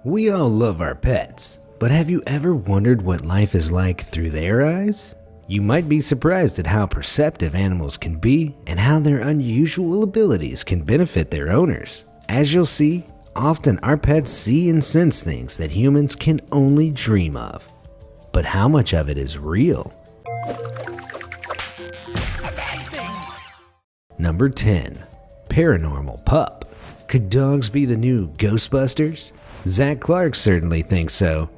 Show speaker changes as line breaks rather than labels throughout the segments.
We all love our pets, but have you ever wondered what life is like through their eyes? You might be surprised at how perceptive animals can be and how their unusual abilities can benefit their owners. As you'll see, often our pets see and sense things that humans can only dream of. But how much of it is real? Number 10. Paranormal Pup. Could dogs be the new Ghostbusters? Zach Clark certainly thinks so.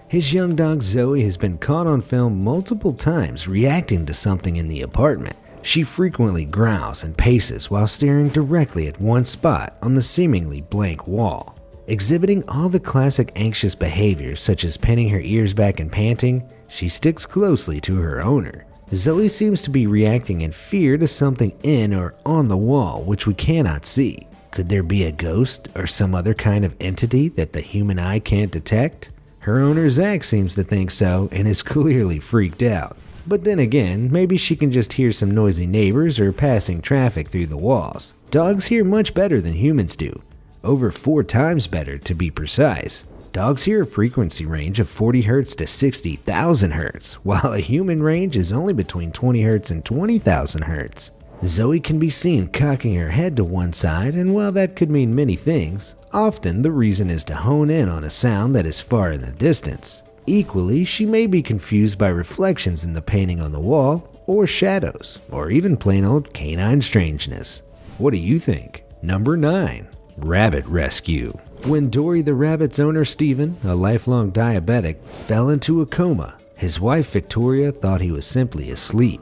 His young dog Zoe has been caught on film multiple times reacting to something in the apartment. She frequently growls and paces while staring directly at one spot on the seemingly blank wall. Exhibiting all the classic anxious behaviors such as pinning her ears back and panting, she sticks closely to her owner. Zoe seems to be reacting in fear to something in or on the wall which we cannot see. Could there be a ghost or some other kind of entity that the human eye can't detect? Her owner Zach seems to think so and is clearly freaked out. But then again, maybe she can just hear some noisy neighbors or passing traffic through the walls. Dogs hear much better than humans do. Over 4 times better to be precise. Dogs hear a frequency range of 40 Hz to 60,000 Hz, while a human range is only between 20 Hz and 20,000 Hz. Zoe can be seen cocking her head to one side, and while that could mean many things, often the reason is to hone in on a sound that is far in the distance. Equally, she may be confused by reflections in the painting on the wall, or shadows, or even plain old canine strangeness. What do you think? Number 9. Rabbit Rescue. When Dory the rabbit's owner Steven, a lifelong diabetic, fell into a coma, his wife Victoria thought he was simply asleep.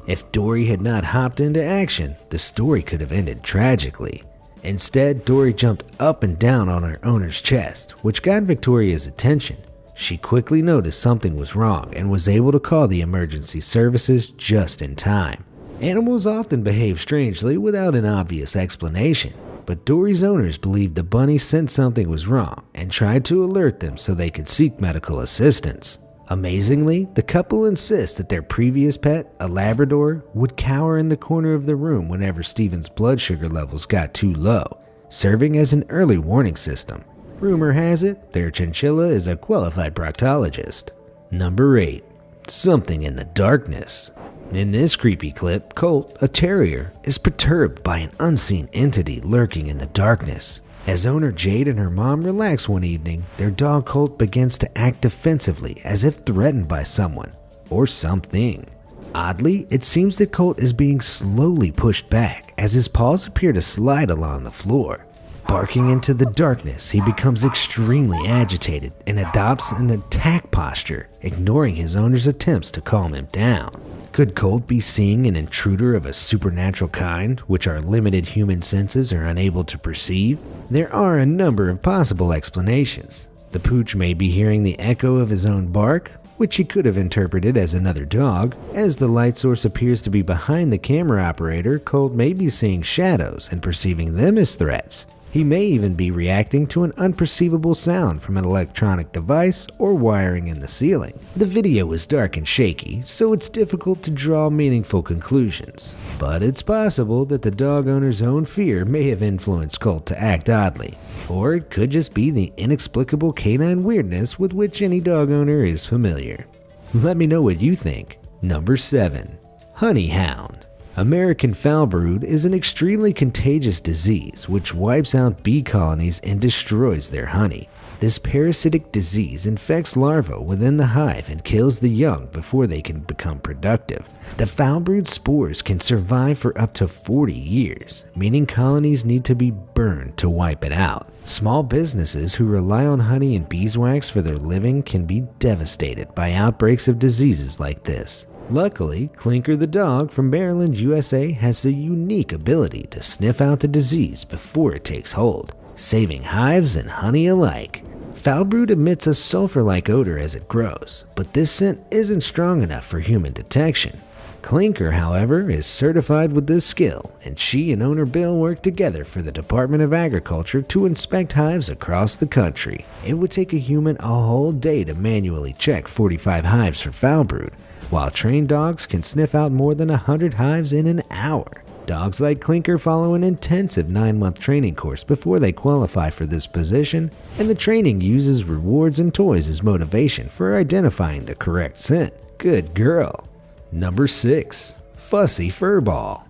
If Dory had not hopped into action, the story could have ended tragically. Instead, Dory jumped up and down on her owner's chest, which got Victoria's attention. She quickly noticed something was wrong and was able to call the emergency services just in time. Animals often behave strangely without an obvious explanation, but Dory's owners believed the bunny sensed something was wrong and tried to alert them so they could seek medical assistance. Amazingly, the couple insists that their previous pet, a Labrador, would cower in the corner of the room whenever Steven's blood sugar levels got too low, serving as an early warning system. Rumor has it, their chinchilla is a qualified proctologist. Number 8. Something in the darkness. In this creepy clip, Colt, a terrier, is perturbed by an unseen entity lurking in the darkness. As owner Jade and her mom relax one evening, their dog Colt begins to act defensively as if threatened by someone or something. Oddly, it seems that Colt is being slowly pushed back as his paws appear to slide along the floor. Barking into the darkness, he becomes extremely agitated and adopts an attack posture, ignoring his owner's attempts to calm him down. Could Colt be seeing an intruder of a supernatural kind, which our limited human senses are unable to perceive? There are a number of possible explanations. The pooch may be hearing the echo of his own bark, which he could have interpreted as another dog. As the light source appears to be behind the camera operator, Colt may be seeing shadows and perceiving them as threats. He may even be reacting to an unperceivable sound from an electronic device or wiring in the ceiling. The video is dark and shaky, so it's difficult to draw meaningful conclusions. But it's possible that the dog owner's own fear may have influenced Colt to act oddly. Or it could just be the inexplicable canine weirdness with which any dog owner is familiar. Let me know what you think. Number 7. Honey Hound. American foul brood is an extremely contagious disease which wipes out bee colonies and destroys their honey. This parasitic disease infects larvae within the hive and kills the young before they can become productive. The foul brood spores can survive for up to 40 years, meaning colonies need to be burned to wipe it out. Small businesses who rely on honey and beeswax for their living can be devastated by outbreaks of diseases like this. Luckily, Clinker the dog from Maryland, USA has the unique ability to sniff out the disease before it takes hold, saving hives and honey alike. Foul brood emits a sulfur-like odor as it grows, but this scent isn't strong enough for human detection. Clinker, however, is certified with this skill, and she and owner Bill work together for the Department of Agriculture to inspect hives across the country. It would take a human a whole day to manually check 45 hives for foul brood, while trained dogs can sniff out more than 100 hives in an hour. Dogs like Clinker follow an intensive 9-month training course before they qualify for this position, and the training uses rewards and toys as motivation for identifying the correct scent. Good girl. Number 6. Fussy Furball.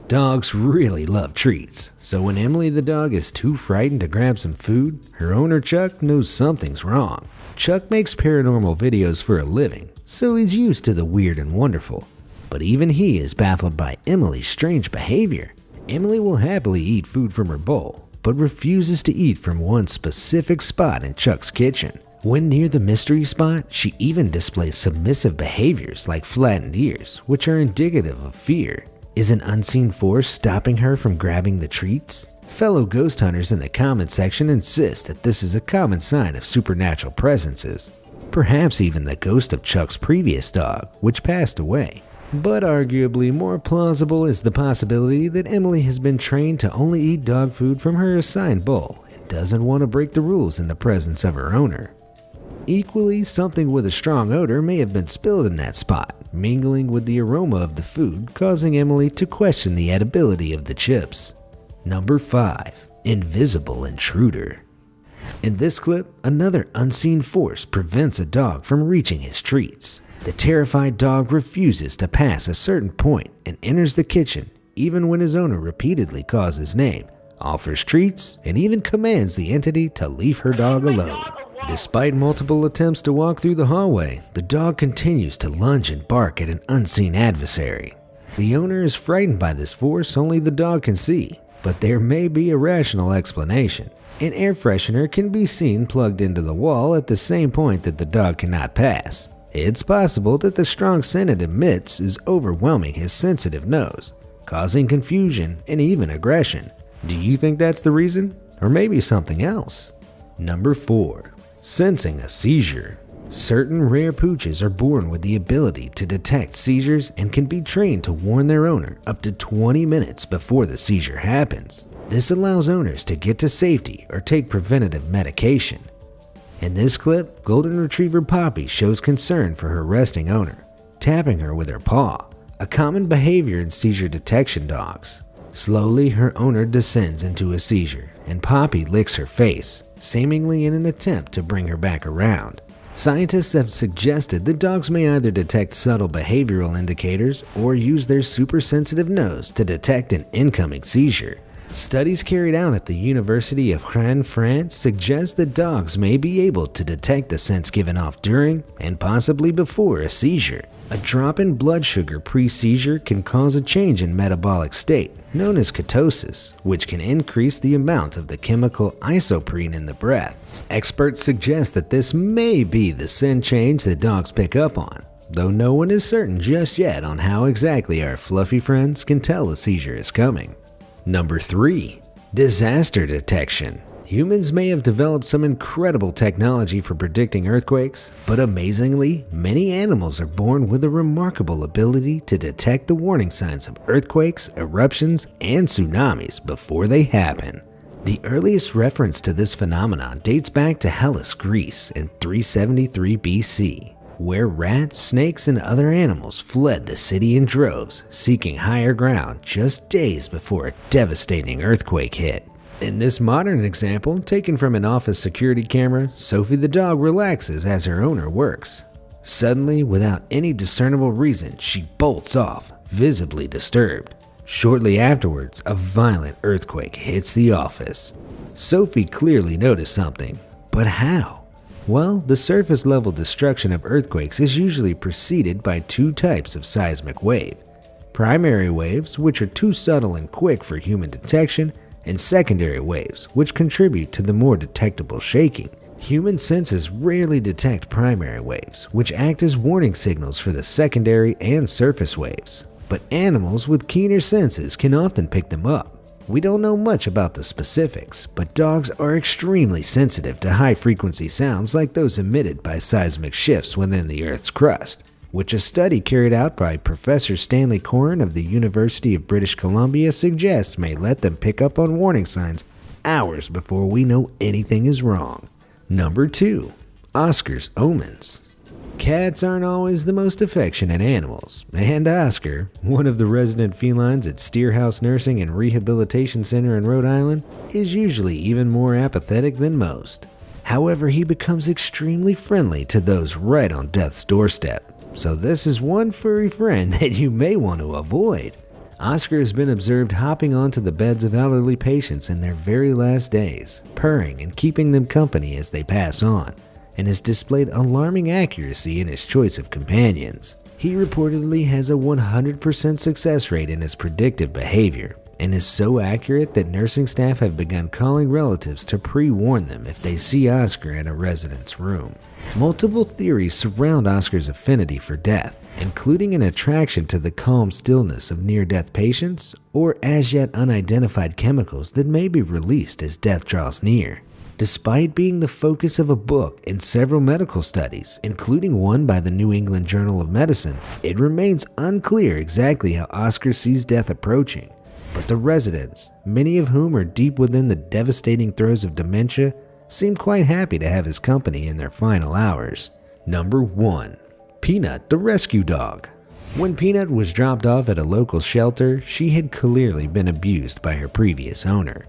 Dogs really love treats, so when Emily the dog is too frightened to grab some food, her owner Chuck knows something's wrong. Chuck makes paranormal videos for a living, so he's used to the weird and wonderful. But even he is baffled by Emily's strange behavior. Emily will happily eat food from her bowl, but refuses to eat from one specific spot in Chuck's kitchen. When near the mystery spot, she even displays submissive behaviors like flattened ears, which are indicative of fear. Is an unseen force stopping her from grabbing the treats? Fellow ghost hunters in the comment section insist that this is a common sign of supernatural presences. Perhaps even the ghost of Chuck's previous dog, which passed away. But arguably more plausible is the possibility that Emily has been trained to only eat dog food from her assigned bowl and doesn't want to break the rules in the presence of her owner. Equally, something with a strong odor may have been spilled in that spot, mingling with the aroma of the food, causing Emily to question the edibility of the chips. Number 5. Invisible Intruder. In this clip, another unseen force prevents a dog from reaching his treats. The terrified dog refuses to pass a certain point and enters the kitchen, even when his owner repeatedly calls his name, offers treats, and even commands the entity to leave her dog alone. Despite multiple attempts to walk through the hallway, the dog continues to lunge and bark at an unseen adversary. The owner is frightened by this force only the dog can see, but there may be a rational explanation. An air freshener can be seen plugged into the wall at the same point that the dog cannot pass. It's possible that the strong scent it emits is overwhelming his sensitive nose, causing confusion and even aggression. Do you think that's the reason? Or maybe something else? Number 4. Sensing a seizure. Certain rare pooches are born with the ability to detect seizures and can be trained to warn their owner up to 20 minutes before the seizure happens. This allows owners to get to safety or take preventative medication. In this clip, Golden Retriever Poppy shows concern for her resting owner, tapping her with her paw, a common behavior in seizure detection dogs. Slowly, her owner descends into a seizure, and Poppy licks her face, seemingly in an attempt to bring her back around. Scientists have suggested that dogs may either detect subtle behavioral indicators or use their super-sensitive nose to detect an incoming seizure. Studies carried out at the University of Rennes, France suggest that dogs may be able to detect the scents given off during and possibly before a seizure. A drop in blood sugar pre-seizure can cause a change in metabolic state, known as ketosis, which can increase the amount of the chemical isoprene in the breath. Experts suggest that this may be the scent change that dogs pick up on, though no one is certain just yet on how exactly our fluffy friends can tell a seizure is coming. Number 3. Disaster detection. Humans may have developed some incredible technology for predicting earthquakes, but amazingly, many animals are born with a remarkable ability to detect the warning signs of earthquakes, eruptions, and tsunamis before they happen. The earliest reference to this phenomenon dates back to Hellas, Greece in 373 BC. Where rats, snakes, and other animals fled the city in droves, seeking higher ground just days before a devastating earthquake hit. In this modern example, taken from an office security camera, Sophie the dog relaxes as her owner works. Suddenly, without any discernible reason, she bolts off, visibly disturbed. Shortly afterwards, a violent earthquake hits the office. Sophie clearly noticed something, but how? Well, the surface level destruction of earthquakes is usually preceded by 2 types of seismic wave. Primary waves, which are too subtle and quick for human detection, and secondary waves, which contribute to the more detectable shaking. Human senses rarely detect primary waves, which act as warning signals for the secondary and surface waves. But animals with keener senses can often pick them up. We don't know much about the specifics, but dogs are extremely sensitive to high-frequency sounds like those emitted by seismic shifts within the Earth's crust, which a study carried out by Professor Stanley Coren of the University of British Columbia suggests may let them pick up on warning signs hours before we know anything is wrong. Number 2. Oscar's omens. Cats aren't always the most affectionate animals, and Oscar, one of the resident felines at Steerhouse Nursing and Rehabilitation Center in Rhode Island, is usually even more apathetic than most. However, he becomes extremely friendly to those right on death's doorstep, so this is one furry friend that you may want to avoid. Oscar has been observed hopping onto the beds of elderly patients in their very last days, purring and keeping them company as they pass on, and has displayed alarming accuracy in his choice of companions. He reportedly has a 100% success rate in his predictive behavior, and is so accurate that nursing staff have begun calling relatives to pre-warn them if they see Oscar in a resident's room. Multiple theories surround Oscar's affinity for death, including an attraction to the calm stillness of near-death patients or as-yet unidentified chemicals that may be released as death draws near. Despite being the focus of a book and several medical studies, including one by the New England Journal of Medicine, it remains unclear exactly how Oscar sees death approaching. But the residents, many of whom are deep within the devastating throes of dementia, seem quite happy to have his company in their final hours. Number 1. Peanut the Rescue Dog. When Peanut was dropped off at a local shelter, she had clearly been abused by her previous owner.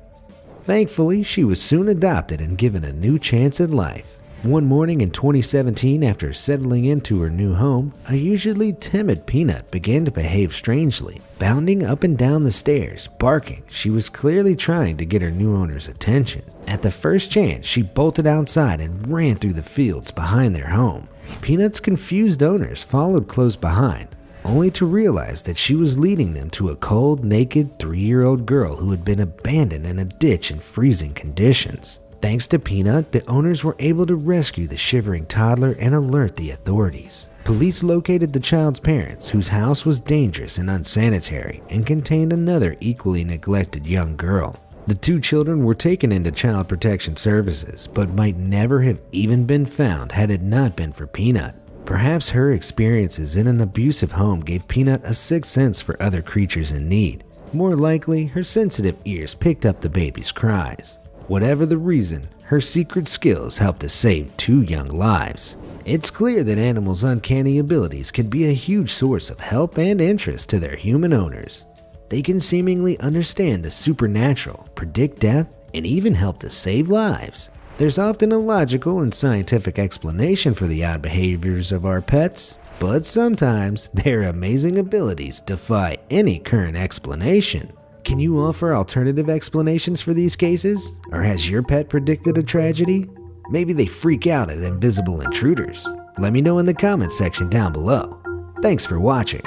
Thankfully, she was soon adopted and given a new chance at life. One morning in 2017, after settling into her new home, a usually timid Peanut began to behave strangely, bounding up and down the stairs, barking. She was clearly trying to get her new owner's attention. At the first chance, she bolted outside and ran through the fields behind their home. Peanut's confused owners followed close behind, only to realize that she was leading them to a cold, naked 3-year-old girl who had been abandoned in a ditch in freezing conditions. Thanks to Peanut, the owners were able to rescue the shivering toddler and alert the authorities. Police located the child's parents, whose house was dangerous and unsanitary and contained another equally neglected young girl. The two children were taken into Child Protection Services, but might never have even been found had it not been for Peanut. Perhaps her experiences in an abusive home gave Peanut a sixth sense for other creatures in need. More likely, her sensitive ears picked up the baby's cries. Whatever the reason, her secret skills helped to save 2 young lives. It's clear that animals' uncanny abilities can be a huge source of help and interest to their human owners. They can seemingly understand the supernatural, predict death, and even help to save lives. There's often a logical and scientific explanation for the odd behaviors of our pets, but sometimes their amazing abilities defy any current explanation. Can you offer alternative explanations for these cases? Or has your pet predicted a tragedy? Maybe they freak out at invisible intruders. Let me know in the comments section down below. Thanks for watching.